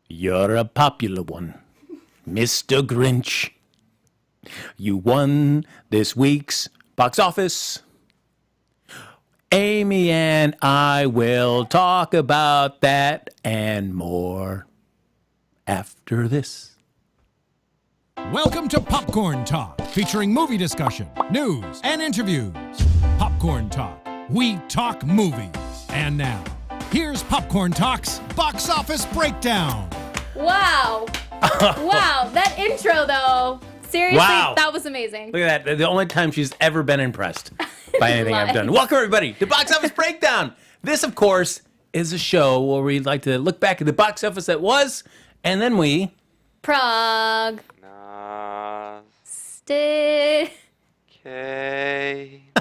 You're a popular one, Mr. Grinch. You won this week's box office. Amy and I will talk about that and more after this. Welcome to Popcorn Talk, featuring movie discussion, news, and interviews. Popcorn Talk. We talk movies. And now, here's Popcorn Talk's box office breakdown. Wow. Wow. That intro, though. Seriously, Wow. That was amazing. Look at that. The only time she's ever been impressed by anything I've done. Welcome, everybody, to Box Office Breakdown. This, of course, is a show where we like to look back at the box office that was, and then we... Prague. Okay.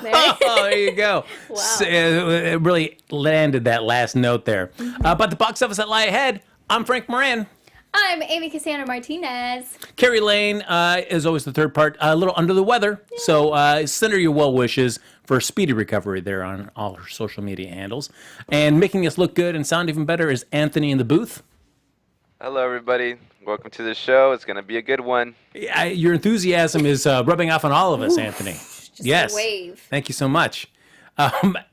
There you go. Wow. So, it really landed that last note there. But the box office that lie ahead, I'm Frank Moran. I'm Amy Cassandra Martinez. Kari Lane is always the third part, a little under the weather. Yeah. So send her your well wishes for a speedy recovery there on all her social media handles. And making us look good and sound even better is Anthony in the booth. Hello, everybody. Welcome to the show. It's going to be a good one. Your enthusiasm is rubbing off on all of us, Anthony. Just yes. a wave. Thank you so much.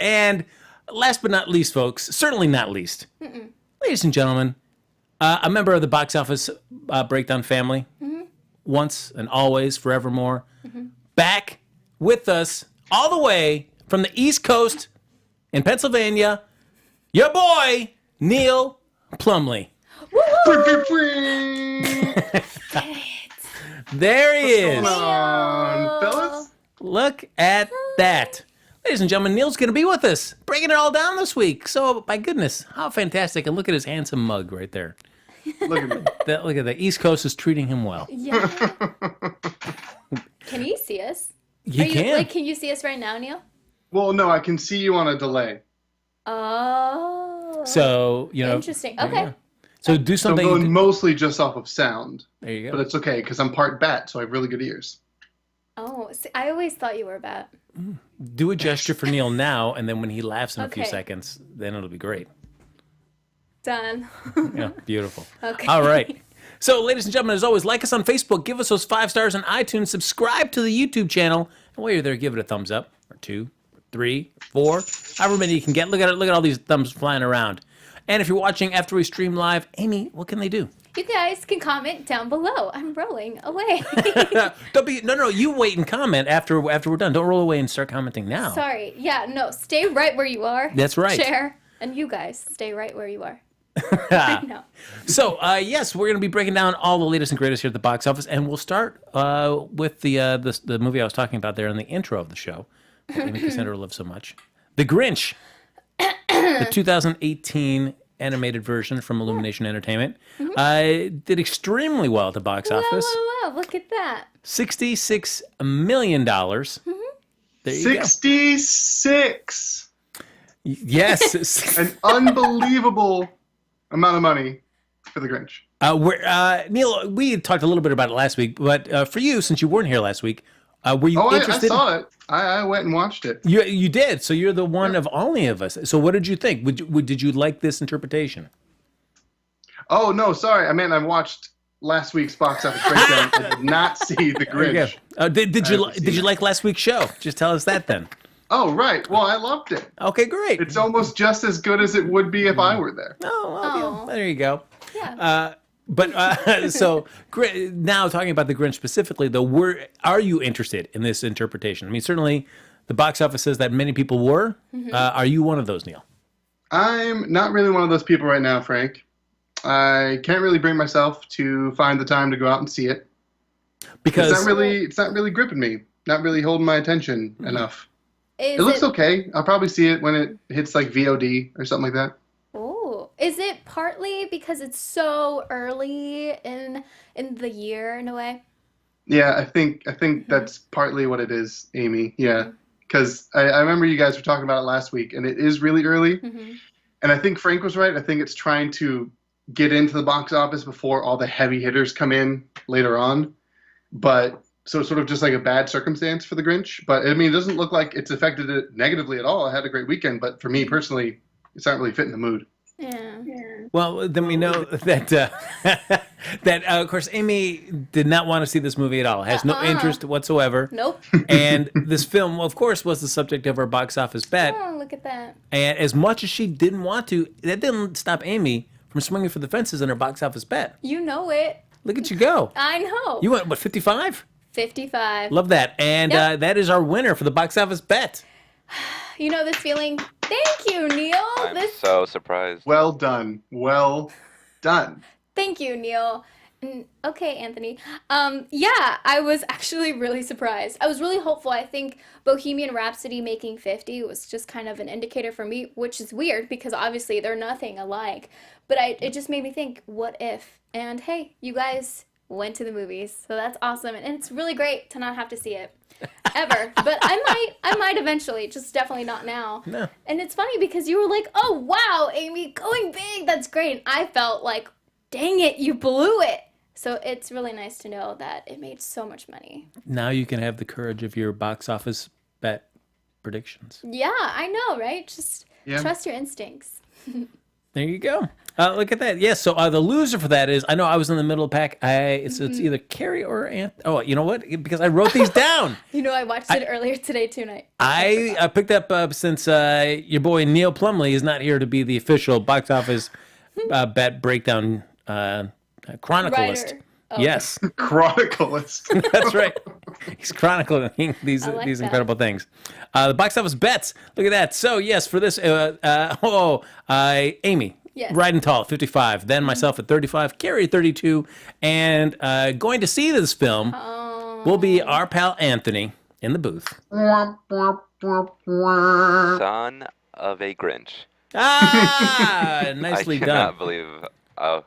And last but not least, folks, certainly not least, ladies and gentlemen, a member of the box office breakdown family, once and always, forevermore, back with us all the way from the East Coast in Pennsylvania, your boy, Neil Plumlee. There he is. Come on, fellas. Look at that. Ladies and gentlemen, Neil's going to be with us, breaking it all down this week. So, my goodness, how fantastic. And look at his handsome mug right there. Look at me. Look at the East Coast is treating him well. Yeah. Can you see us? You can. Can you see us right now, Neil? Well, no, I can see you on a delay. Oh. So, Interesting. there you Okay. go. So do So I'm something. going mostly just off of sound. There you go. But it's okay, because I'm part bat, so I have really good ears. Oh, see, I always thought you were a bat. Do a gesture for Neil now, and then when he laughs in a few Okay. seconds, then it'll be great. Done. Yeah, beautiful. Okay. All right. So, ladies and gentlemen, as always, like us on Facebook, give us those 5 stars on iTunes, subscribe to the YouTube channel, and while you're there, give it a thumbs up, or 2, or 3, 4, however many you can get. Look at it. Look at all these thumbs flying around. And if you're watching after we stream live, Amy, what can they do? You guys can comment down below. I'm rolling away. No, you wait and comment after we're done. Don't roll away and start commenting now. Sorry. Yeah, no, stay right where you are. That's right. Share. And you guys, stay right where you are. No. So, yes, we're going to be breaking down all the latest and greatest here at the box office, and we'll start with the movie I was talking about there in the intro of the show, that Amy Cassandra loves so much, The Grinch, the 2018 animated version from Illumination Entertainment. Did extremely well at the box office. Whoa, look at that. $66 million. There you 66! go. Yes. An unbelievable amount of money for the Grinch. Neil, we had talked a little bit about it last week, but for you, since you weren't here last week, were you interested? I saw it. I went and watched it. You did. So you're the one of only of us. So what did you think? Did you like this interpretation? Oh, no, sorry. I mean, I watched last week's box office breakdown. I did not see the Grinch. Did you like last week's show? Just tell us that then. Oh, right. Well, I loved it. Okay, great. It's almost just as good as it would be if I were there. Oh, well, there you go. Yeah. So now talking about the Grinch specifically, though, are you interested in this interpretation? I mean, certainly the box office says that many people were. Are you one of those, Neil? I'm not really one of those people right now, Frank. I can't really bring myself to find the time to go out and see it. Because it's not really gripping me. Not really holding my attention enough. It looks okay. I'll probably see it when it hits like VOD or something like that. Oh, is it partly because it's so early in the year in a way? Yeah, I think that's partly what it is, Amy. Yeah, because I remember you guys were talking about it last week, and it is really early. And I think Frank was right. I think it's trying to get into the box office before all the heavy hitters come in later on. But so it's sort of just like a bad circumstance for the Grinch. But I mean, it doesn't look like it's affected it negatively at all. I had a great weekend, but for me personally, it's not really fitting the mood. Yeah. Well, then we know that of course, Amy did not want to see this movie at all. Has no interest whatsoever. Nope. And this film, of course, was the subject of our box office bet. Oh, look at that. And as much as she didn't want to, that didn't stop Amy from swinging for the fences in her box office bet. You know it. Look at you go. I know. You went, what, 55? 55. Love that. And Yep. that is our winner for the box office bet. You know this feeling? Thank you, Neil. I'm so surprised. Well done. Well done. Thank you, Neil. Okay, Anthony. Yeah, I was actually really surprised. I was really hopeful. I think Bohemian Rhapsody making 50 was just kind of an indicator for me, which is weird because obviously they're nothing alike. But it just made me think, what if? And hey, you guys went to the movies, so that's awesome. And it's really great to not have to see it ever. But I might eventually, just definitely not now. No. And it's funny because you were like, oh, wow, Amy, going big, that's great. And I felt like, dang it, you blew it. So it's really nice to know that it made so much money. Now you can have the courage of your box office bet predictions. Yeah, I know, right? Just Yeah. trust your instincts. There you go. Look at that. Yes. So the loser for that is, I know I was in the middle of the pack. It's either Kari or Anthony. Oh, you know what? Because I wrote these down. You know, I watched it earlier today, too, night. I picked up since your boy Neil Plumlee is not here to be the official box office bet breakdown chroniclist. Writer. Oh. Yes, Chroniclist. that's right. He's chronicling these I like these that. incredible things. The box office bets. Look at that. So yes, for this, Amy. Yes. Riding tall at 55, then myself at 35, Kari at 32, and going to see this film will be our pal Anthony in the booth. Son of a Grinch. Ah, nicely I done. cannot believe. Oh.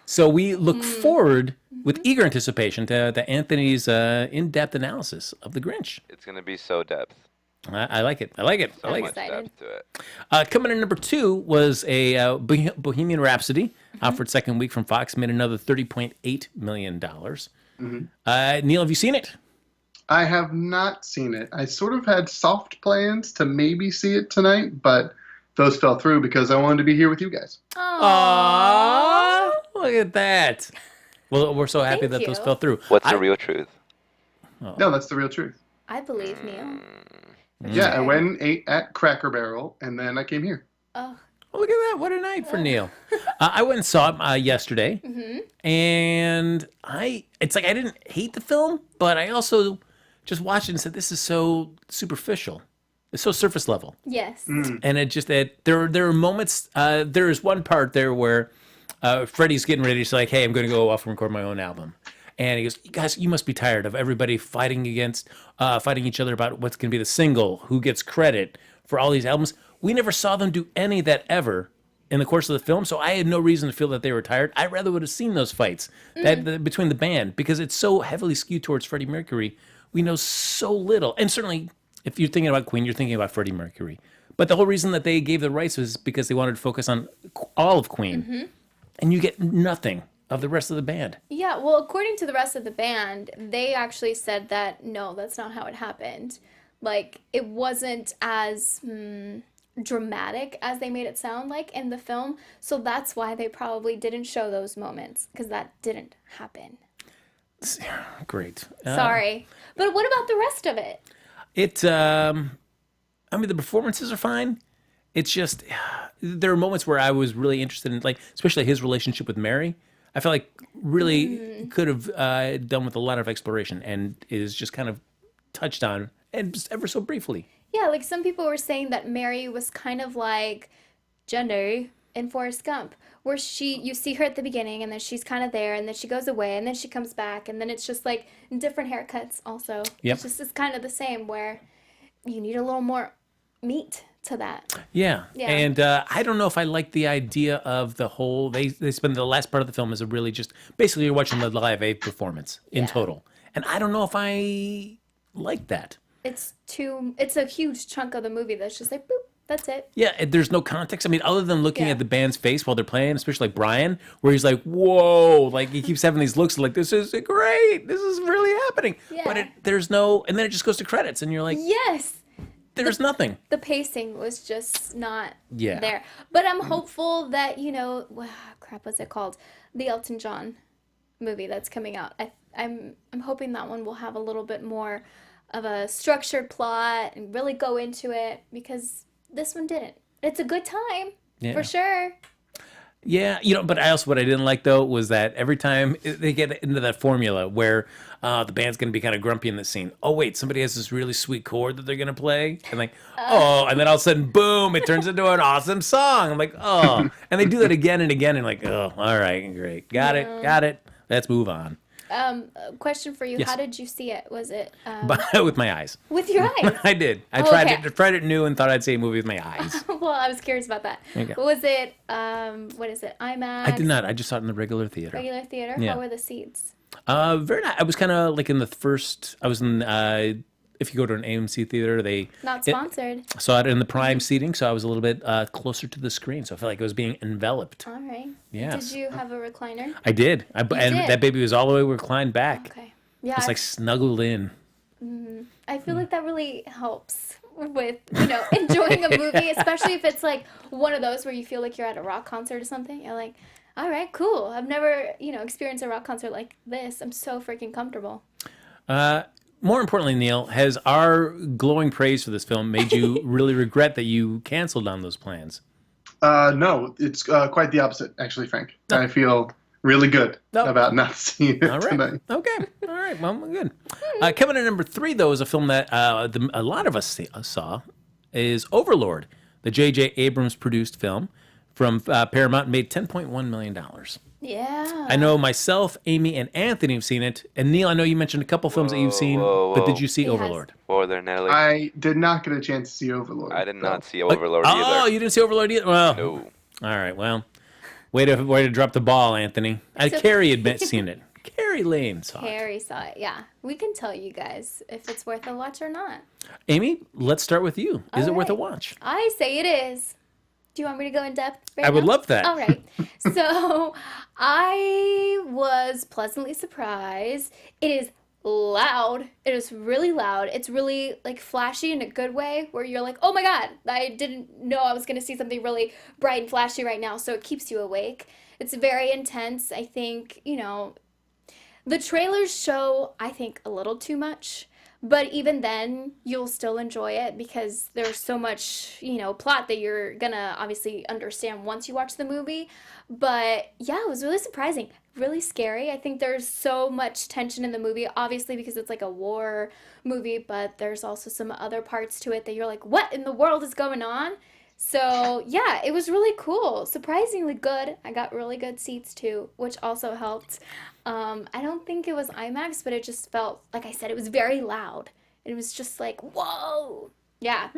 So we look forward with eager anticipation to Anthony's in-depth analysis of the Grinch. It's gonna be so depth. I like it. I like it. I So like much it. excited. depth to it. Coming in number 2 was a Bohemian Rhapsody, out for its second week from Fox, made another $30.8 million. Neil, have you seen it? I have not seen it. I sort of had soft plans to maybe see it tonight, but those fell through because I wanted to be here with you guys. Aww, look at that. Well, we're so happy Thank that those you. fell through. What's the real truth? No, that's the real truth. I believe Neil. Yeah, I went and ate at Cracker Barrel, and then I came here. Oh, Oh, look at that. What a night for Neil. I went and saw it yesterday, and it's like I didn't hate the film, but I also just watched it and said, this is so superficial. It's so surface level. yes. And it just, there are moments, there is one part there where Freddie's getting ready. He's like, hey, I'm going to go off and record my own album. And he goes, guys, you must be tired of everybody fighting each other about what's going to be the single, who gets credit for all these albums. We never saw them do any of that ever in the course of the film, so I had no reason to feel that they were tired. I rather would have seen those fights between the band, because it's so heavily skewed towards Freddie Mercury. We know so little. And certainly, if you're thinking about Queen, you're thinking about Freddie Mercury. But the whole reason that they gave the rights was because they wanted to focus on all of Queen. And you get nothing of the rest of the band. Yeah, well, according to the rest of the band, they actually said that, no, that's not how it happened. Like, it wasn't as dramatic as they made it sound like in the film. So that's why they probably didn't show those moments, because that didn't happen. Great. Sorry. But what about the rest of it? I mean, the performances are fine. It's just, there are moments where I was really interested in, like, especially his relationship with Mary. I felt like really could have done with a lot of exploration, and is just kind of touched on, and just ever so briefly. Yeah, like some people were saying that Mary was kind of like Jenny in Forrest Gump, where you see her at the beginning, and then she's kind of there, and then she goes away, and then she comes back, and then it's just like different haircuts also. Yep. It's kind of the same, where you need a little more meat to that. Yeah. Yeah. And I don't know if I like the idea of the whole, they spend the last part of the film as a really just, basically you're watching the Live Aid performance in total. And I don't know if I like that. It's a huge chunk of the movie that's just like, boop, that's it. Yeah, there's no context. I mean, other than looking Yeah. at the band's face while they're playing, especially like Brian, where he's like, whoa, like he keeps having these looks like, this is great, this is really happening. Yeah. But there's no, and then it just goes to credits, and you're like, Yes. there's nothing. The pacing was just not Yeah. there. But I'm hopeful that, crap, what's it called? The Elton John movie that's coming out. I'm hoping that one will have a little bit more of a structured plot and really go into it, because this one didn't. It's a good time, for sure. Yeah, but what I didn't like, though, was that every time they get into that formula where the band's going to be kind of grumpy in the scene. Oh, wait, somebody has this really sweet chord that they're going to play. And and then all of a sudden, boom, it turns into an awesome song. I'm like, oh. And they do that again and again. And like, oh, all right, great. Got it. Let's move on. Question for you. Yes. How did you see it? Was it With my eyes. with your eyes? I did. I tried it new and thought I'd see a movie with my eyes. Well, I was curious about that. Okay. Was it, what is it, IMAX? I did not. I just saw it in the regular theater. Regular theater? Yeah. How were the seats? Very nice. I was kind of like in the first. I was in. If you go to an AMC theater, Not sponsored. saw it in the prime seating, so I was a little bit closer to the screen, so I felt like I was being enveloped. All right. Yes. Did you have a recliner? I did. And did? that baby was all the way reclined back. Okay. Yeah. It's like snuggled in. I feel like that really helps with, enjoying a movie, especially if it's like one of those where you feel like you're at a rock concert or something. You're like, all right, cool. I've never, experienced a rock concert like this. I'm so freaking comfortable. More importantly, Neil, has our glowing praise for this film made you really regret that you canceled on those plans? No, it's quite the opposite, actually, Frank. I feel really good about not seeing it tonight. Okay. All right. Well, good. Coming in number 3, though, is a film that a lot of us saw, is Overlord, the J.J. Abrams produced film from Paramount, made $10.1 million. Yeah. I know myself, Amy, and Anthony have seen it. And Neil, I know you mentioned a couple films that you've seen, but did you see Overlord? Whoa there, Natalie. I did not get a chance to see Overlord. I did not see Overlord either. Oh, you didn't see Overlord either? Well, No. all right. Well, way to drop the ball, Anthony. Carrie had seen it. Kari Lane saw it. Harry saw it. Yeah. We can tell you guys if it's worth a watch or not. Amy, let's start with you. Is it worth a right. watch? I say it is. Do you want me to go in depth right I would now? love that. All right. So I was pleasantly surprised. It is loud. It is really loud. It's really like flashy in a good way where you're like, oh my God, I didn't know I was going to see something really bright and flashy right now. So it keeps you awake. It's very intense. I think, the trailers show, I think, a little too much. But even then, you'll still enjoy it because there's so much, plot that you're gonna obviously understand once you watch the movie. But yeah, it was really surprising, really scary. I think there's so much tension in the movie, obviously because it's like a war movie, but there's also some other parts to it that you're like, what in the world is going on? So yeah, it was really cool, surprisingly good. I got really good seats too, which also helped. I don't think it was IMAX, but it just felt, like I said, it was very loud. It was just like, whoa. Yeah.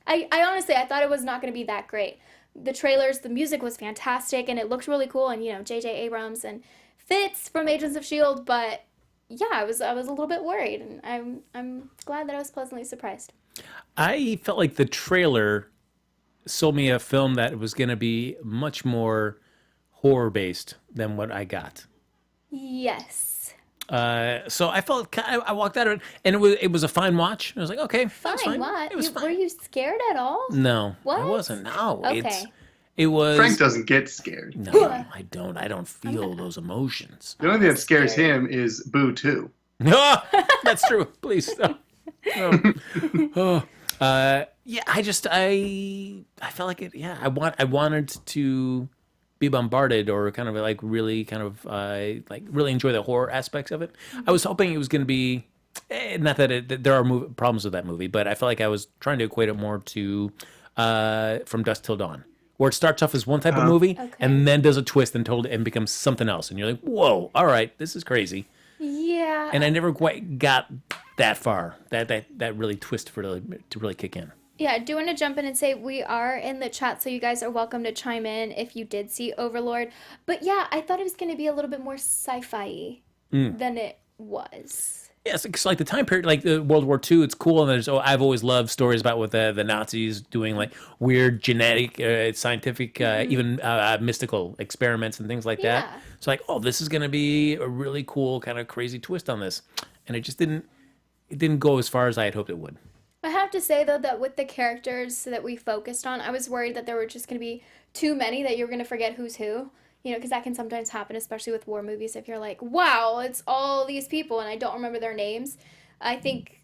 I honestly, I thought it was not going to be that great. The trailers, the music was fantastic, and it looked really cool, and, J.J. Abrams and Fitz from Agents of S.H.I.E.L.D., but yeah, I was a little bit worried, and I'm glad that I was pleasantly surprised. I felt like the trailer sold me a film that was going to be much more horror-based than what I got. Yes. So I felt I walked out of it, and it was a fine watch. I was like, okay, that's fine. What? It was fine. Were you scared at all? No, What? I wasn't. No, Okay. it was. Frank doesn't get scared. No, I don't. I don't feel those emotions. The only thing that scares him is Boo 2. No, that's true. Please stop. No. Yeah, I felt like it. Yeah, I wanted to be bombarded or kind of like really kind of like really enjoy the horror aspects of it. I was hoping it was going to be not that there are problems with that movie, but I felt like I was trying to equate it more to From Dusk Till Dawn, where it starts off as one type of movie and then does a twist and becomes something else, and you're like, whoa, all right, this is crazy. Yeah. And I never quite got that far, that really twist to really kick in. Yeah, I do want to jump in and say we are in the chat, so you guys are welcome to chime in if you did see Overlord. But yeah, I thought it was going to be a little bit more sci-fi than it was. Yeah, it's like the time period, like World War II, it's cool. And I've always loved stories about with the Nazis doing like weird genetic, scientific, even mystical experiments and things like that. Yeah. So like, oh, this is going to be a really cool kind of crazy twist on this. And it just didn't go as far as I had hoped it would. I have to say, though, that with the characters that we focused on, I was worried that there were just going to be too many that you're going to forget who's who. You know, because that can sometimes happen, especially with war movies, if you're like, wow, it's all these people and I don't remember their names. I think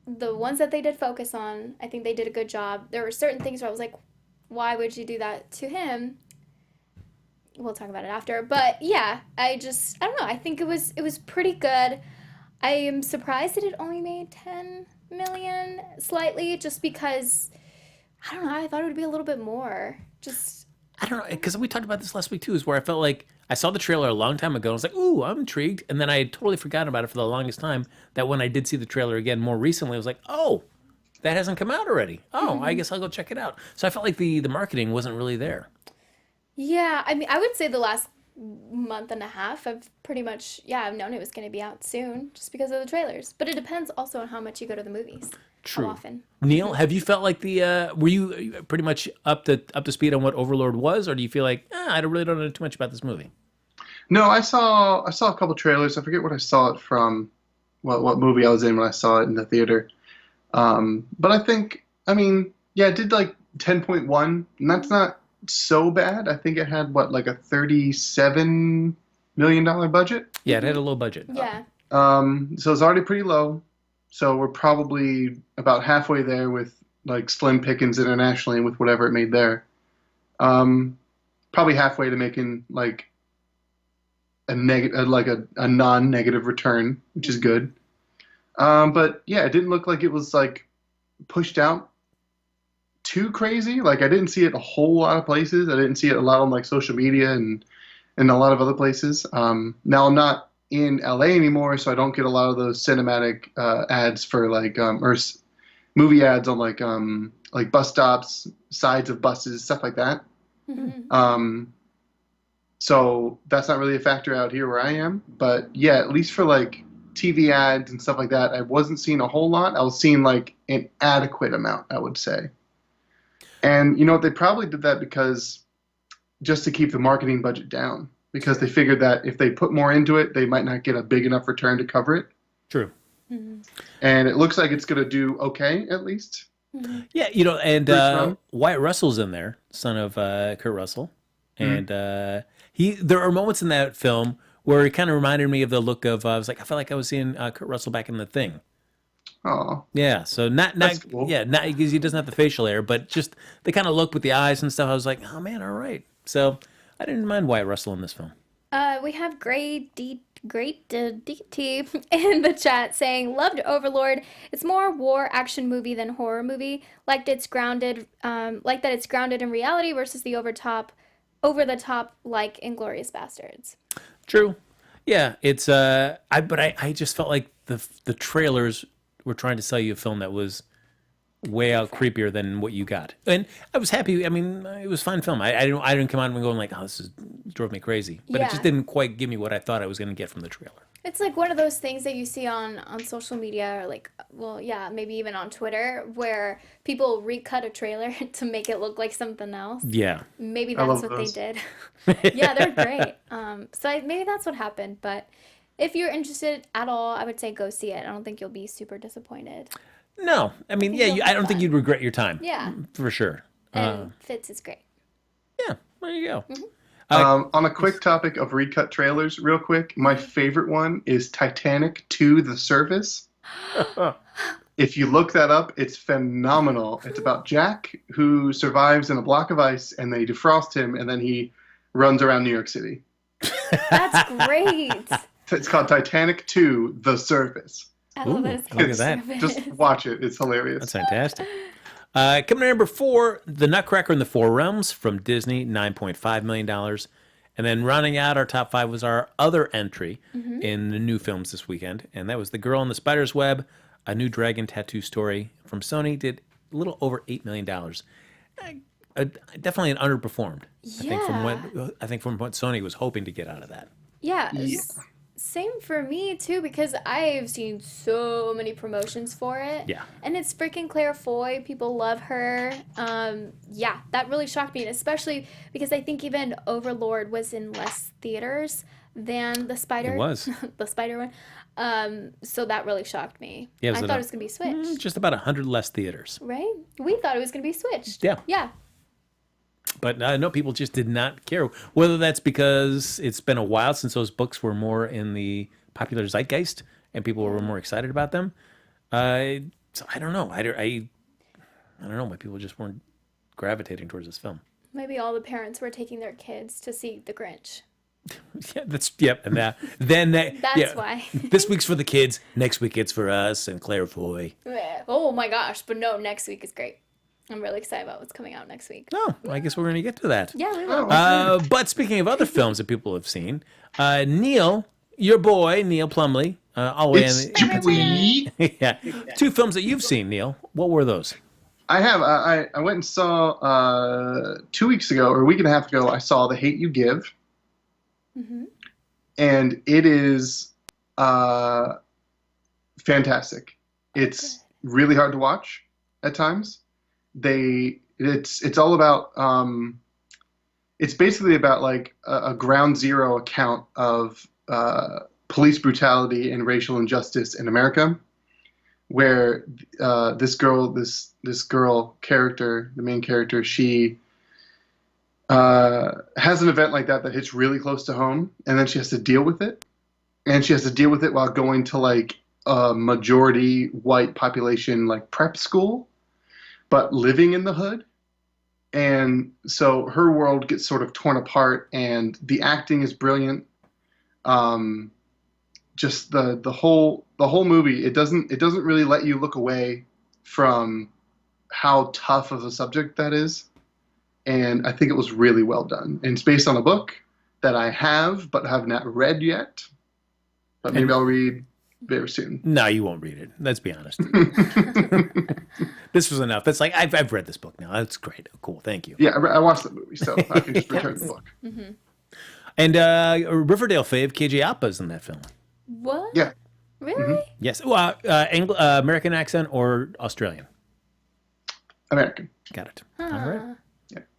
the ones that they did focus on, I think they did a good job. There were certain things where I was like, why would you do that to him? We'll talk about it after. But yeah, I don't know. I think it was pretty good. I am surprised that it only made 10 million slightly, just because I don't know, I thought it would be a little bit more. Just I don't know, because we talked about this last week too, is where I felt like I saw the trailer a long time ago. I was like, ooh, I'm intrigued. And then I had totally forgotten about it for the longest time, that when I did see the trailer again more recently, I was like, oh, that hasn't come out already. Oh, I guess I'll go check it out. So I felt like the marketing wasn't really there. yeah, I mean, I would say the last month and a half, I've pretty much, I've known it was going to be out soon just because of the trailers. But it depends also on how much you go to the movies. True. How often. Neil, have you felt like were you pretty much up to speed on what Overlord was, or do you feel like I really don't know too much about this movie? No, I saw a couple trailers. I forget what I saw it from, what movie I was in when I saw it in the theater. But I think, I mean, yeah, it did like 10.1, and that's not so bad. I think it had like a $37 million budget. Yeah, it had a low budget. Yeah. So it's already pretty low. So we're probably about halfway there with like slim pickings internationally and with whatever it made there. Probably halfway to making like a non-negative return, which is good. But yeah, it didn't look like it was like pushed out too crazy. Like I didn't see it a whole lot of places. I didn't see it a lot on like social media and a lot of other places. Now I'm not in LA anymore, so I don't get a lot of those cinematic ads for like movie ads on like bus stops, sides of buses, stuff like that. Mm-hmm. So that's not really a factor out here where I am. But yeah, at least for like TV ads and stuff like that, I wasn't seeing a whole lot. I was seeing like an adequate amount, I would say. And you know what? They probably did that because just to keep the marketing budget down. Because they figured that if they put more into it, they might not get a big enough return to cover it. True. Mm-hmm. And it looks like it's going to do okay, at least. Mm-hmm. Yeah, and Wyatt Russell's in there, son of Kurt Russell. And there are moments in that film where it kind of reminded me of the look of, I felt like I was seeing Kurt Russell back in The Thing. Oh. Yeah, so not cool. Yeah, not because he doesn't have the facial hair, but just the kind of look with the eyes and stuff. I was like, oh man, all right. So I didn't mind Wyatt Russell in this film. We have Great DT in the chat saying, loved Overlord. It's more war action movie than horror movie. Like that it's grounded in reality versus the over the top like Inglourious Bastards. True. Yeah, it's I just felt like the trailers were trying to sell you a film that was way out creepier than what you got. And I was happy. I mean, it was a fun film. I didn't come out and going like, oh, drove me crazy. But it Yeah. just didn't quite give me what I thought I was going to get from the trailer. It's like one of those things that you see on social media or like, well, yeah, maybe even on Twitter where people recut a trailer to make it look like something else. Yeah. Maybe I that's love what those. they did. Yeah, they're great. Maybe that's what happened. But if you're interested at all, I would say go see it. I don't think you'll be super disappointed. No, I mean, you'll I have don't think fun. you'd regret your time. Yeah. For sure. And Fitz is great. Yeah, there you go. On a quick topic of recut trailers, real quick, my favorite one is Titanic 2: The Surface. If you look that up, it's phenomenal. It's about Jack, who survives in a block of ice, and they defrost him, and then he runs around New York City. That's great. It's called Titanic 2: The Surface. I love that it's called look at that. Surface. Just watch it. It's hilarious. That's fantastic. Coming to number 4, The Nutcracker in the Four Realms from Disney, $9.5 million. And then rounding out our top 5 was our other entry in the new films this weekend. And that was The Girl in the Spider's Web, a new dragon tattoo story from Sony. Did a little over $8 million. Definitely underperformed. Yeah. I think from what Sony was hoping to get out of that. Yeah. Yeah. Same for me too, because I've seen so many promotions for it. Yeah. And it's freaking Claire Foy. People love her. Yeah, that really shocked me, and especially because I think even Overlord was in less theaters than the Spider. It was. The Spider one. So that really shocked me. Yeah, I thought it was gonna be switched. Just about 100 less theaters. Right? We thought it was gonna be switched. Yeah. Yeah. But no, people just did not care. Whether that's because it's been a while since those books were more in the popular zeitgeist and people were more excited about them. So I don't know. I don't know why people just weren't gravitating towards this film. Maybe all the parents were taking their kids to see The Grinch. And That's why. This week's for the kids. Next week it's for us and Claire Foy. Oh my gosh, but no, next week is great. I'm really excited about what's coming out next week. Oh, I guess we're going to get to that. Yeah, we will. But speaking of other films that people have seen, Neil, your boy, Neil Plumlee, It's Joey. yeah, 2 films that you've seen, Neil. What were those? I have. I went and saw 2 weeks ago, or a week and a half ago, I saw The Hate You Give. Mm-hmm. And it is fantastic. It's really hard to watch at times. It's all about it's basically about like a ground zero account of police brutality and racial injustice in America, where this girl character, the main character, she has an event like that hits really close to home, and then she has to deal with it, and she has to deal with it while going to like a majority white population like prep school, but living in the hood. And so her world gets sort of torn apart, and the acting is brilliant. Just the whole movie, it doesn't really let you look away from how tough of a subject that is. And I think it was really well done. And it's based on a book that I have but have not read yet. But maybe I'll read very soon. No, you won't read it. Let's be honest. This was enough. That's like, I've read this book now. That's great. Cool. Thank you. Yeah, I watched the movie, so I can just return the book. Mm-hmm. And Riverdale fave, KJ Appa's in that film. What? Yeah. Really? Mm-hmm. Yes. Well, American accent or Australian? American. Got it. Huh. All right.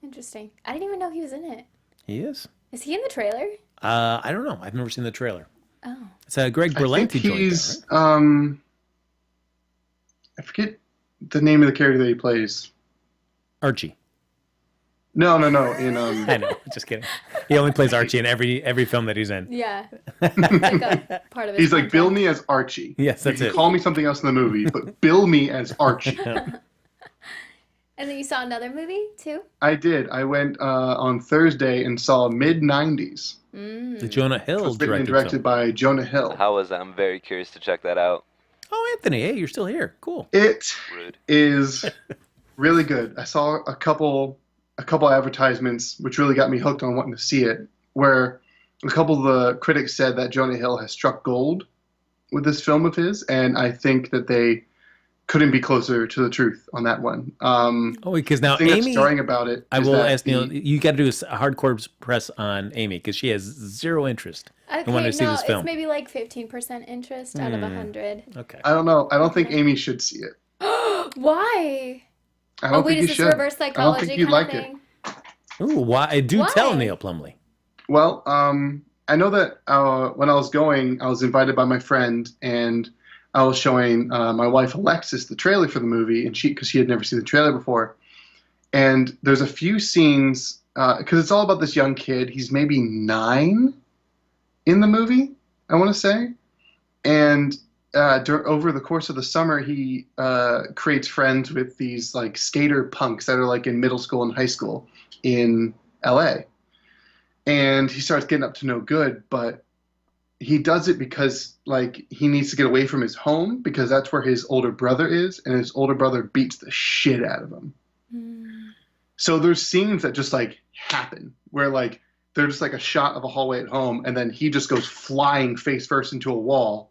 Interesting. I didn't even know he was in it. He is. Is he in the trailer? I don't know. I've never seen the trailer. Oh. It's Greg I think Berlanti joined he's, that, right? I forget the name of the character that he plays. Archie. No. In I know. Just kidding. He only plays Archie in every film that he's in. Yeah. Like a part of his he's like, contract. bill me as Archie. Yes, that's you it. can call me something else in the movie, but bill me as Archie. And then you saw another movie too? I did. I went on Thursday and saw Mid-90s. The Jonah Hill Written and directed film. by Jonah Hill. How was that? I'm very curious to check that out. Oh, Anthony, hey, you're still here. Cool. It Rude. is really good. I saw a couple advertisements which really got me hooked on wanting to see it, where a couple of the critics said that Jonah Hill has struck gold with this film of his, and I think that they couldn't be closer to the truth on that one. Because now the thing that's Amy, jarring about it I is will that ask Neil, you got to do a hardcore press on Amy because she has zero interest in wanting to see this film. It's maybe like 15% interest out of 100. Okay. I don't know. I don't think Amy should see it. Why? I don't think is you this should. reverse I don't psychology think you'd kind like of it. thing? Ooh, why? Do tell Why? Neil Plumlee. Well, I know that when I was going, I was invited by my friend, and I was showing my wife Alexis the trailer for the movie, and because she had never seen the trailer before. And there's a few scenes because it's all about this young kid. He's maybe 9 in the movie, I want to say, and over the course of the summer, he creates friends with these like skater punks that are like in middle school and high school in LA. And he starts getting up to no good, but he does it because like he needs to get away from his home because that's where his older brother is, and his older brother beats the shit out of him. So there's scenes that just like happen where like they're just like a shot of a hallway at home, and then he just goes flying face first into a wall,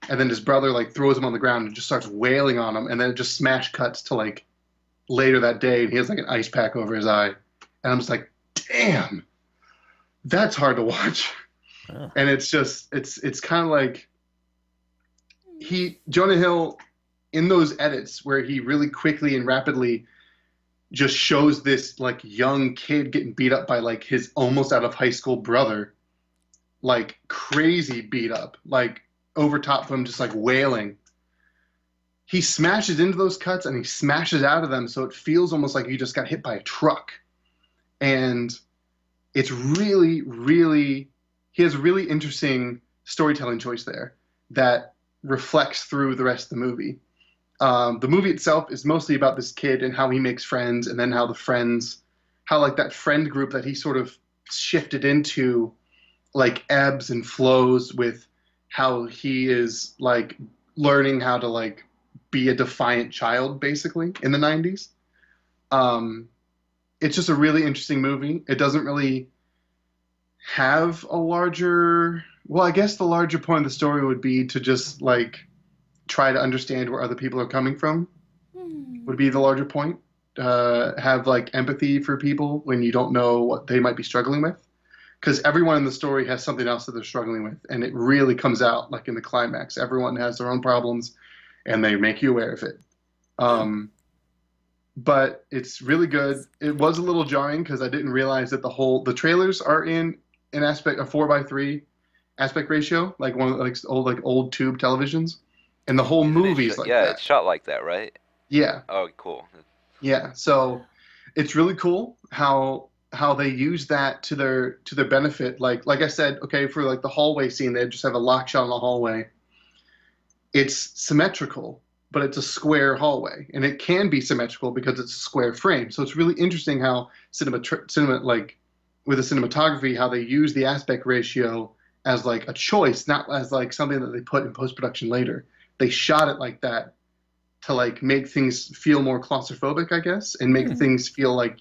and then his brother like throws him on the ground and just starts wailing on him, and then it just smash cuts to like later that day, and he has like an ice pack over his eye, and I'm just like, damn, that's hard to watch. And it's kind of like Jonah Hill in those edits where he really quickly and rapidly just shows this like young kid getting beat up by like his almost out of high school brother, like crazy beat up, like over top of him, just like wailing. He smashes into those cuts and he smashes out of them, so it feels almost like he just got hit by a truck. And it's really, really, he has a really interesting storytelling choice there that reflects through the rest of the movie. The movie itself is mostly about this kid and how he makes friends, and then how like that friend group that he sort of shifted into like ebbs and flows with how he is like learning how to like be a defiant child basically in the 90s. It's just a really interesting movie. It doesn't really have a larger, well, I guess the larger point of the story would be to just like try to understand where other people are coming from, would be the larger point. Have like empathy for people when you don't know what they might be struggling with, because everyone in the story has something else that they're struggling with, and it really comes out like in the climax. Everyone has their own problems and they make you aware of it. But it's really good. It was a little jarring because I didn't realize that the trailers are in an aspect, a 4:3 aspect ratio, like one of like old tube televisions. And the whole movie's like that. Yeah, it's shot like that, right? Yeah. Oh, cool. Yeah. So it's really cool how they use that to their benefit. Like I said, okay, for like the hallway scene, they just have a lock shot in the hallway. It's symmetrical, but it's a square hallway, and it can be symmetrical because it's a square frame. So it's really interesting how cinema like with the cinematography, how they use the aspect ratio as like a choice, not as like something that they put in post-production later. They shot it like that to like make things feel more claustrophobic, I guess, and make things feel like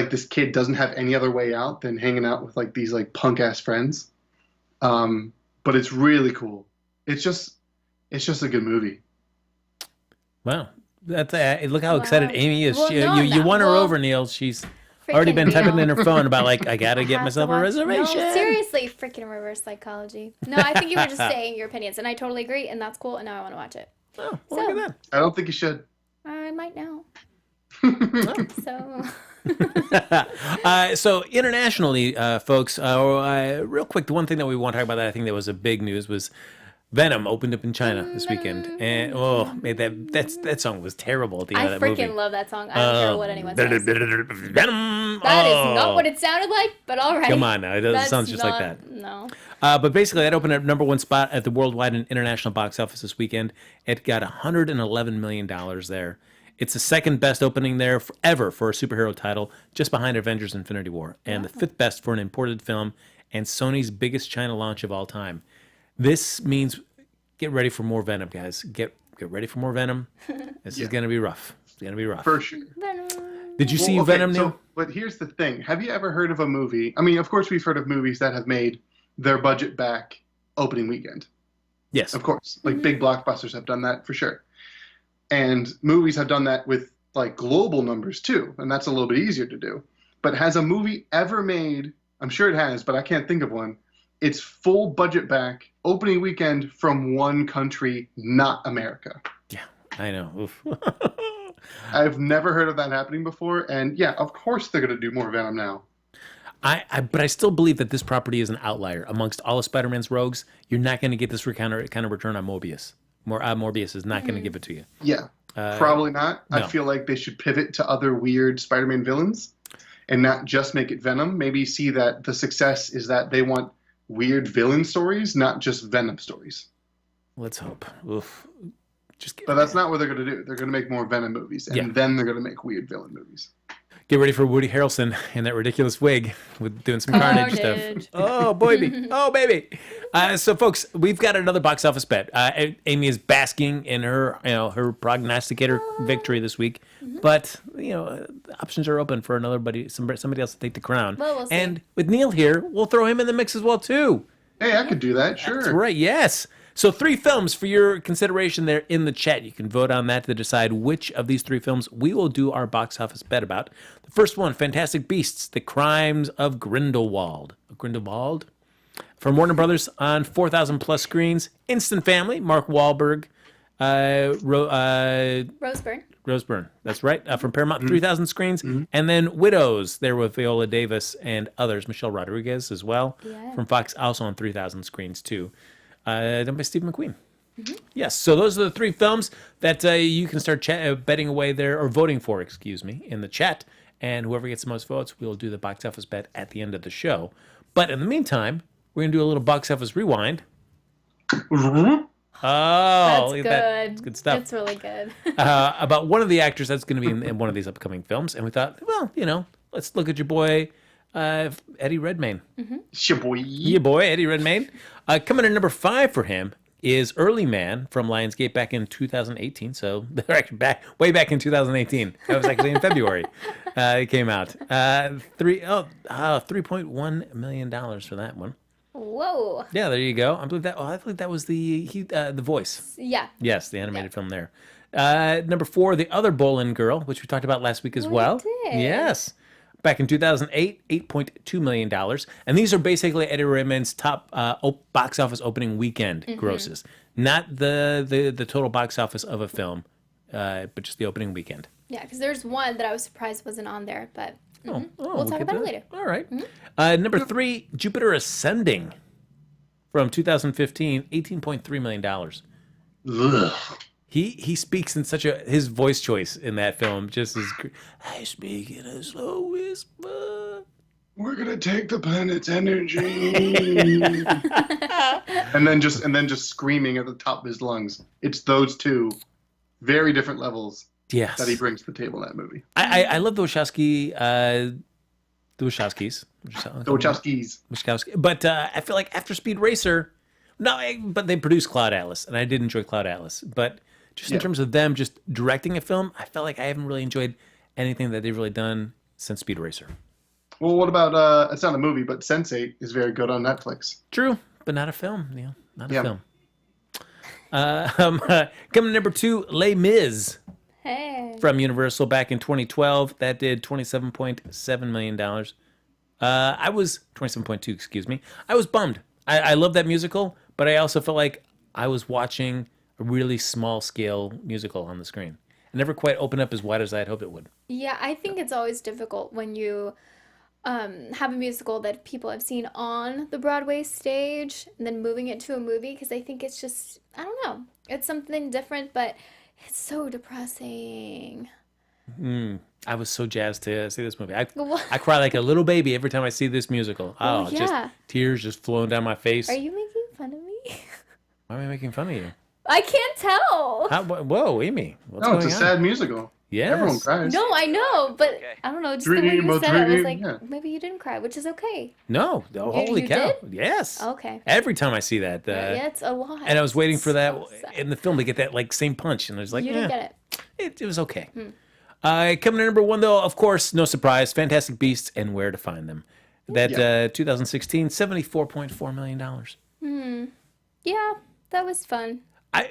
this kid doesn't have any other way out than hanging out with like these like punk ass friends. But it's really cool. It's just a good movie. Wow. That's look how excited Amy is. Well, You won her over, Neil. She's already been typing in her phone about like, I gotta get myself a reservation. No, seriously, freaking reverse psychology. No, I think you were just saying your opinions, and I totally agree, and that's cool, and now I want to watch it. Oh, well, look at I don't think you should. I might now. So internationally, folks, real quick, the one thing that we want to talk about that I think that was a big news was Venom opened up in China this weekend, and man, that song was terrible at the end of that movie. I freaking love that song. I don't care what anyone says. Venom. That is not what it sounded like, but all right. Come on now, it doesn't sound just like that. No. But basically, that opened at #1 spot at the worldwide and international box office this weekend. It got $111 million there. It's the second best opening there ever for a superhero title, just behind Avengers: Infinity War, and the fifth best for an imported film, and Sony's biggest China launch of all time. This means get ready for more Venom, guys. Get ready for more Venom. This is gonna be rough. It's gonna be rough. For sure. Venom. Did you see Venom, Neil? But here's the thing. Have you ever heard of a movie? I mean, of course we've heard of movies that have made their budget back opening weekend. Yes. Of course. Like big blockbusters have done that for sure. And movies have done that with like global numbers too. And that's a little bit easier to do. But has a movie ever made, I'm sure it has, but I can't think of one, its full budget back opening weekend from one country, not America? Yeah, I know. Oof. I've never heard of that happening before. And yeah, of course they're going to do more Venom now. But I still believe that this property is an outlier amongst all of Spider-Man's rogues. You're not going to get this kind of return on Mobius. Morbius is not going to give it to you. Yeah, probably not. No. I feel like they should pivot to other weird Spider-Man villains and not just make it Venom. Maybe see that the success is that they want weird villain stories, not just Venom stories. Let's hope. Oof. But that's not what they're going to do. They're going to make more Venom movies, and then they're going to make weird villain movies. Get ready for Woody Harrelson in that ridiculous wig with doing some carnage stuff. Oh, baby. Oh, baby. So, folks, we've got another box office bet. Amy is basking in her, her prognosticator victory this week. But, options are open for somebody else to take the crown. Well, we'll see. And with Neil here, we'll throw him in the mix as well, too. Hey, I could do that. Sure. That's right. Yes. So 3 films for your consideration there in the chat. You can vote on that to decide which of these 3 films we will do our box office bet about. The first one, Fantastic Beasts: The Crimes of Grindelwald. Grindelwald? From Warner Brothers on 4,000 plus screens. Instant Family, Mark Wahlberg, Rose Byrne. That's right. From Paramount, 3,000 screens. And then Widows, there with Viola Davis and others. Michelle Rodriguez as well. Yeah. From Fox, also on 3,000 screens too. Done by Steve McQueen. Yes, so those are the 3 films that you can start betting away there, or voting for, in the chat. And whoever gets the most votes, we'll do the box office bet at the end of the show. But in the meantime, we're going to do a little box office rewind. Oh, That's look good. at that. It's good stuff. It's really good. About one of the actors that's going to be in one of these upcoming films. And we thought, well, let's look at your boy, Eddie Redmayne. Your boy, Eddie Redmayne. Coming in number 5 for him is Early Man from Lionsgate back in 2018. So they're actually way back in 2018. That was actually in February. It came out. $3.1 million for that one. Whoa. Yeah, there you go. I believe that was the Voice. Yeah. Yes, the animated film there. Number 4, The Other Boleyn Girl, which we talked about last week as well. did. Yes. Back in 2008, $8.2 million. And these are basically Eddie Redmayne's top box office opening weekend grosses. Not the total box office of a film, but just the opening weekend. Yeah, because there's one that I was surprised wasn't on there, but We'll we'll talk get about to it that. later. All right. Number 3, Jupiter Ascending from 2015, $18.3 million. Ugh. He speaks in his voice choice in that film just as I speak in a slow whisper. We're gonna take the planet's energy. and then just screaming at the top of his lungs. It's those two very different levels Yes. that he brings to the table in that movie. I love the Wachowskis. But I feel like after Speed Racer, but they produced Cloud Atlas, and I did enjoy Cloud Atlas. But just in terms of them just directing a film, I felt like I haven't really enjoyed anything that they've really done since Speed Racer. Well, what about it's not a movie, but Sense8 is very good on Netflix. True, but not a film. Not a Yeah. film. Coming number 2, Les Mis Hey. from Universal back in 2012. That did $27.7 million. I was 27.2, excuse me. I was bummed. I love that musical, but I also felt like I was watching a really small scale musical on the screen. It never quite opened up as wide as I had hoped it would. Yeah, I think it's always difficult when you have a musical that people have seen on the Broadway stage and then moving it to a movie, because I think it's just, I don't know, it's something different, but it's so depressing. I was so jazzed to see this movie. I What? cry like a little baby every time I see this musical. Oh, Just yeah. tears just flowing down my face. Are you making fun of me? Why am I making fun of you? I can't tell. Whoa, Amy. What's No, going it's a on? sad musical. Yes. Everyone cries. No, I know, but Okay. I don't know, just the way Dream, you a said it, I was dream, like, yeah. maybe you didn't cry, which is okay. No. Oh, holy you cow. did? Yes. Okay. Every time I see that. Yeah, it's a lot. And I was waiting for that So sad. in the film to get that same punch. And I was like, You didn't get it. It was okay. Coming in number 1, though, of course, no surprise, Fantastic Beasts and Where to Find Them. That 2016, $74.4 million. Yeah, that was fun.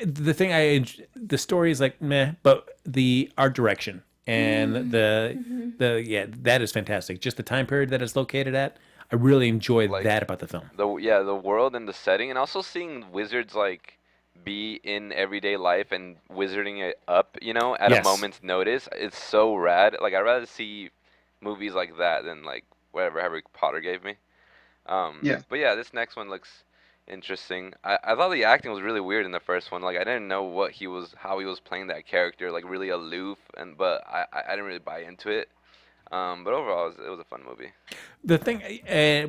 The story is like meh, but the art direction and that is fantastic. Just the time period that it's located at, I really enjoyed that about the film. The world and the setting, and also seeing wizards be in everyday life and wizarding it up, at Yes. a moment's notice. It's so rad. I'd rather see movies like that than whatever Harry Potter gave me. Yeah. But yeah, this next one looks interesting. I thought the acting was really weird in the first one. I didn't know how he was playing that character, really aloof, but I didn't really buy into it. But overall, it was a fun movie. The thing,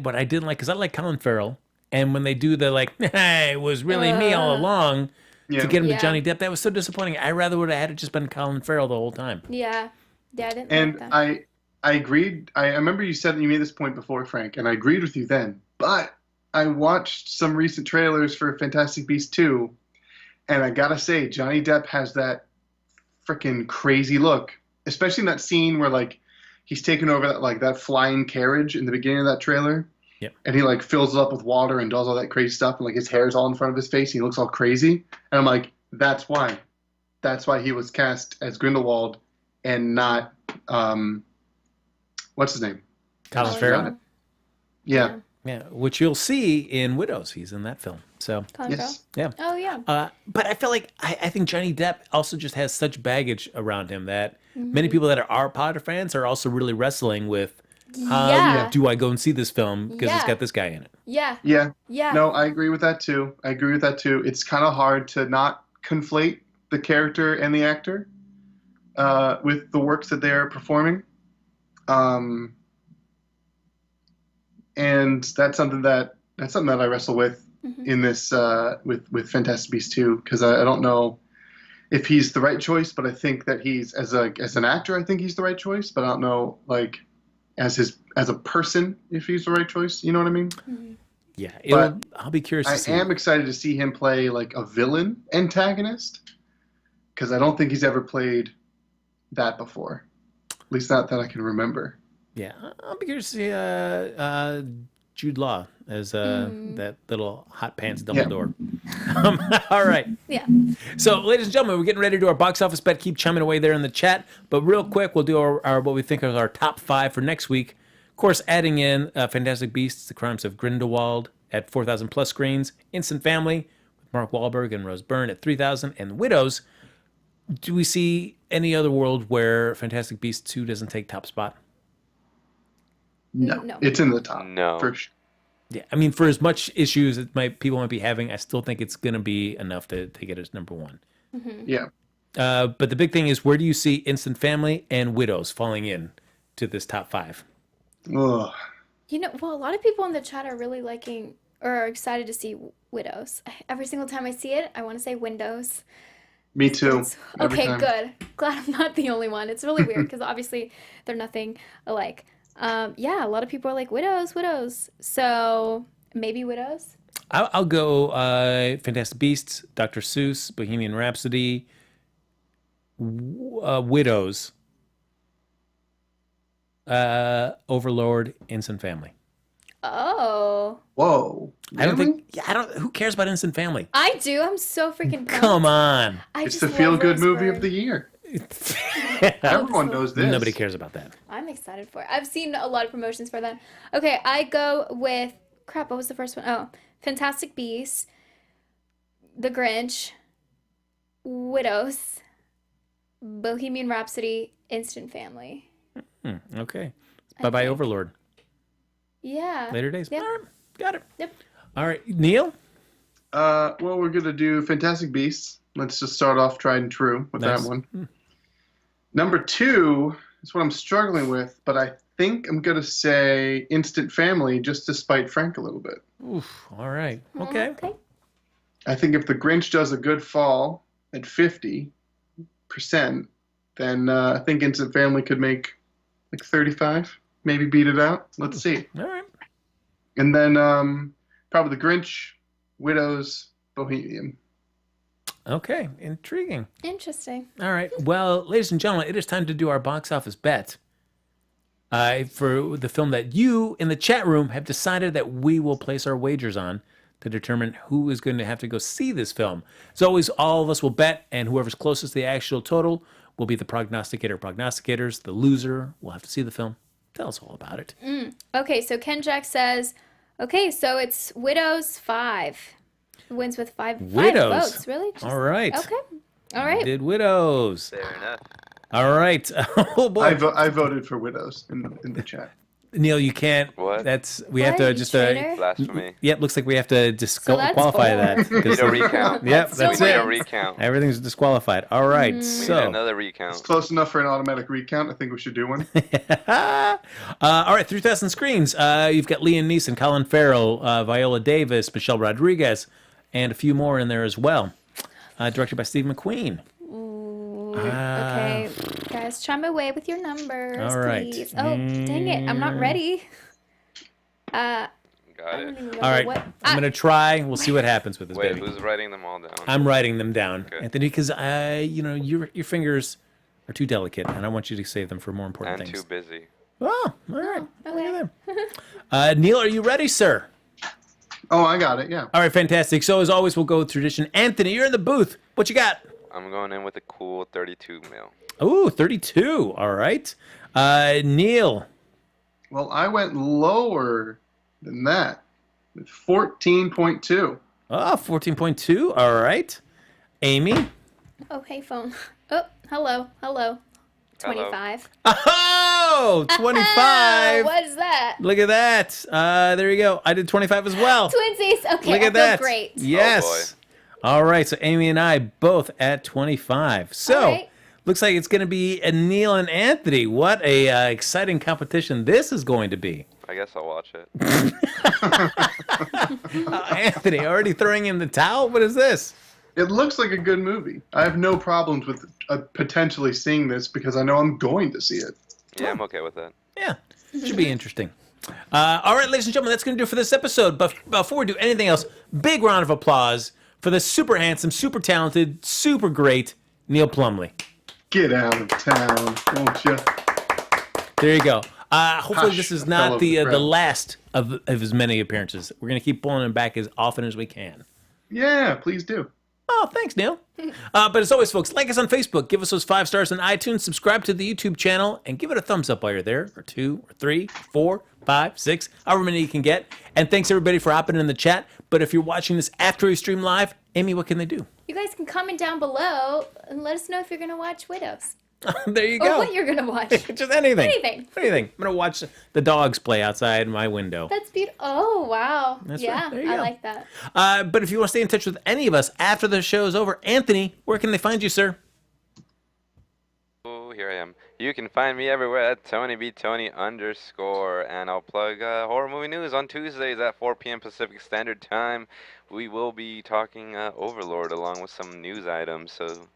what I didn't like, because I like Colin Farrell, and when they do the hey, it was really me all along Yeah. to get him Yeah. to Johnny Depp, that was so disappointing. I rather would have had it just been Colin Farrell the whole time. Yeah. Yeah, I didn't And like that. I agreed. I remember you said that you made this point before, Frank, and I agreed with you then. But I watched some recent trailers for Fantastic Beasts 2, and I gotta say, Johnny Depp has that freaking crazy look, especially in that scene where he's taking over that flying carriage in the beginning of that trailer. Yep. And he fills it up with water and does all that crazy stuff, and his hair's all in front of his face. And he looks all crazy, and I'm like, that's why he was cast as Grindelwald and not what's his name? Colin Colin Farrell? Farrell. Yeah. Yeah, which you'll see in Widows. He's in that film. So, Congo. Yes. yeah. Oh yeah. But I feel like I think Johnny Depp also just has such baggage around him that many people that are Potter fans are also really wrestling with how Yeah. do I go and see this film because it's Yeah. got this guy in it. Yeah. Yeah. Yeah. No, I agree with that too. It's kind of hard to not conflate the character and the actor with the works that they're performing. And that's something that I wrestle with in this with Fantastic Beasts 2, because I don't know if he's the right choice, but I think that he's as an actor, I think he's the right choice, but I don't know like as a person if he's the right choice. You know what I mean? Yeah, But I'll be curious to I see. am excited to see him play like a villain antagonist, because I don't think he's ever played that before, at least not that I can remember. Yeah, I'll be curious to see Jude Law as that little hot pants Dumbledore. All right. Yeah. So, ladies and gentlemen, we're getting ready to do our box office bet. Keep chiming away there in the chat. But real quick, we'll do our what we think are our top 5 for next week. Of course, adding in Fantastic Beasts: The Crimes of Grindelwald at 4,000 plus screens, Instant Family with Mark Wahlberg and Rose Byrne at 3,000, and Widows. Do we see any other world where Fantastic Beasts 2 doesn't take top spot? No, No. it's in the top. No. For sure. Yeah, I mean, for as much issues that people might be having, I still think it's going to be enough to take it as number 1. Yeah. But the big thing is, where do you see Instant Family and Widows falling in to this top 5? Ugh. You know, well, a lot of people in the chat are really liking or are excited to see Widows. Every single time I see it, I want to say Windows. Me too. It's- Every okay, time. good. Glad I'm not the only one. It's really weird because obviously they're nothing alike. Yeah, a lot of people are like Widows. So maybe Widows. I'll go Fantastic Beasts, Dr. Seuss, Bohemian Rhapsody, Widows, Overlord, Instant Family. Oh, Whoa. I don't Really? think. Yeah, I don't. Who cares about Instant Family? I do. I'm so freaking pumped. Come on. I It's just the love feel-good Rose movie Byrne. of the year. Everyone knows this. Nobody cares about that. I'm excited for it. I've seen a lot of promotions for that. Okay, I go with crap. What was the first one? Oh, Fantastic Beasts, The Grinch, Widows, Bohemian Rhapsody, Instant Family. Okay. Bye bye, think. Overlord. Yeah. Later days. Yep. All right. Got it. Yep. All right. Neil? Well, we're going to do Fantastic Beasts. Let's just start off tried and true with Nice. that one. Number 2 is what I'm struggling with, but I think I'm going to say Instant Family just to spite Frank a little bit. Oof. All right. Okay. Okay. I think if The Grinch does a good fall at 50%, then I think Instant Family could make like 35, maybe beat it out. Let's see. All right. And then probably The Grinch, Widows, Bohemian. Okay. Intriguing. Interesting. All right. Well, ladies and gentlemen, it is time to do our box office bet for the film that you in the chat room have decided that we will place our wagers on to determine who is going to have to go see this film. As always, all of us will bet, and whoever's closest to the actual total will be the prognosticators. The loser will have to see the film. Tell us all about it. Okay, so Ken Jack says, okay, so it's Widows 5. Wins with five Widows. votes. Really? All right. Okay. All right. Did Widows. Fair enough. All right. Oh boy. I voted for Widows in the chat. Neil, you can't. What? We have to What, you just. traitor? Blasphemy. Yep. Looks like we have to that's disqualify four. that. Need a recount. Yep. Still That's We need it. a recount. Everything's disqualified. All right. We need So. another It's recount. close enough for an automatic recount. I think we should do one. All right, 3,000 screens. You've got Liam Neeson, Colin Farrell, Viola Davis, Michelle Rodriguez, and a few more in there as well. Directed by Steve McQueen. Ooh, okay. Guys, chime away with your numbers, All right. please. Oh, dang it. I'm not ready. I Got don't it. even remember All right, what. I'm gonna try. We'll see what happens with this Wait, baby. who's writing them all down? I'm writing them down, Okay. Anthony, because your fingers are too delicate, and I want you to save them for more important I'm things. too busy. Oh, all right. okay. Look at that. Neil, are you ready, sir? Oh, I got it. Yeah. All right, fantastic. So as always, we'll go with tradition. Anthony, you're in the booth. What you got? I'm going in with a cool 32 mil. Ooh, 32. All right. Neil. Well, I went lower than that with 14.2. Oh, 14.2. All right. Amy? Oh, hey, phone. Oh, hello. 25. Oh, 25. What is that? Look at that. There you go. I did 25 as well. Twinsies. Okay, Look I at that. feel great. Yes. All right. So Amy and I both at 25. So All right. looks like it's going to be Neil and Anthony. What a exciting competition this is going to be. I guess I'll watch it. Anthony, already throwing in the towel? What is this? It looks like a good movie. I have no problems with potentially seeing this because I know I'm going to see it. Yeah, I'm okay with that. Yeah, should be interesting. All right, ladies and gentlemen, that's going to do it for this episode. But before we do anything else, big round of applause for the super handsome, super talented, super great Neil Plumlee. Get out of town, won't you? There you go. Hopefully Hush, this is I fell not over the the crowd. last of his many appearances. We're going to keep pulling him back as often as we can. Yeah, please do. Oh, thanks, Neil. But as always, folks, like us on Facebook, give us those 5 stars on iTunes, subscribe to the YouTube channel, and give it a thumbs up while you're there, or 2, or 3, 4, 5, 6, however many you can get. And thanks, everybody, for hopping in the chat. But if you're watching this after we stream live, Amy, what can they do? You guys can comment down below and let us know if you're going to watch Widows. There you Or go. what you're going to watch. Just anything. Anything. Anything. I'm going to watch the dogs play outside my window. That's beautiful. Oh, wow. That's yeah, right. There you I go. like that. But if you want to stay in touch with any of us after the show's over, Anthony, where can they find you, sir? Oh, here I am. You can find me everywhere at TonyBTony_, and I'll plug horror movie news on Tuesdays at 4 p.m. Pacific Standard Time. We will be talking Overlord along with some news items, so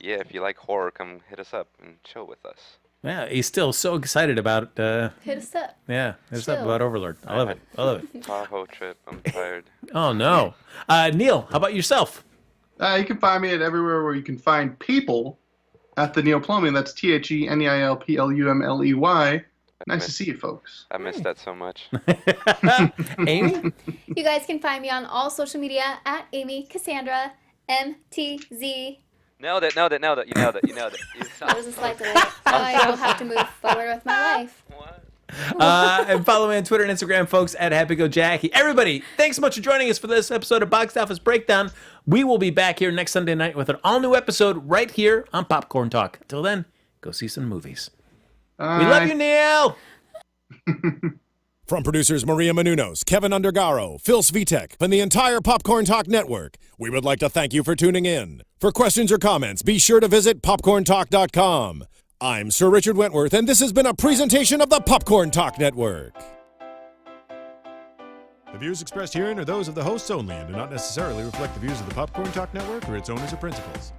yeah, if you like horror, come hit us up and chill with us. Yeah, he's still so excited about, Hit us up. hit us up Chill. about Overlord. I love it. I love it. Tahoe trip, I'm tired. Oh, no. Neil, how about yourself? You can find me at everywhere where you can find people at the Neil Plumlee. That's TheNeilPlumley. Nice to see you, folks. I missed that so much. Amy? You guys can find me on all social media at Amy Cassandra MTZ. Nailed it. You nailed it. That was a slight delay. I will have to move forward with my life. What? And follow me on Twitter and Instagram, folks, at HappyGoJackie. Everybody, thanks so much for joining us for this episode of Box Office Breakdown. We will be back here next Sunday night with an all-new episode right here on Popcorn Talk. Until then, go see some movies. We love you, Neil! From producers Maria Menounos, Kevin Undergaro, Phil Svitek, and the entire Popcorn Talk Network, we would like to thank you for tuning in. For questions or comments, be sure to visit popcorntalk.com. I'm Sir Richard Wentworth, and this has been a presentation of the Popcorn Talk Network. The views expressed herein are those of the hosts only and do not necessarily reflect the views of the Popcorn Talk Network or its owners or principals.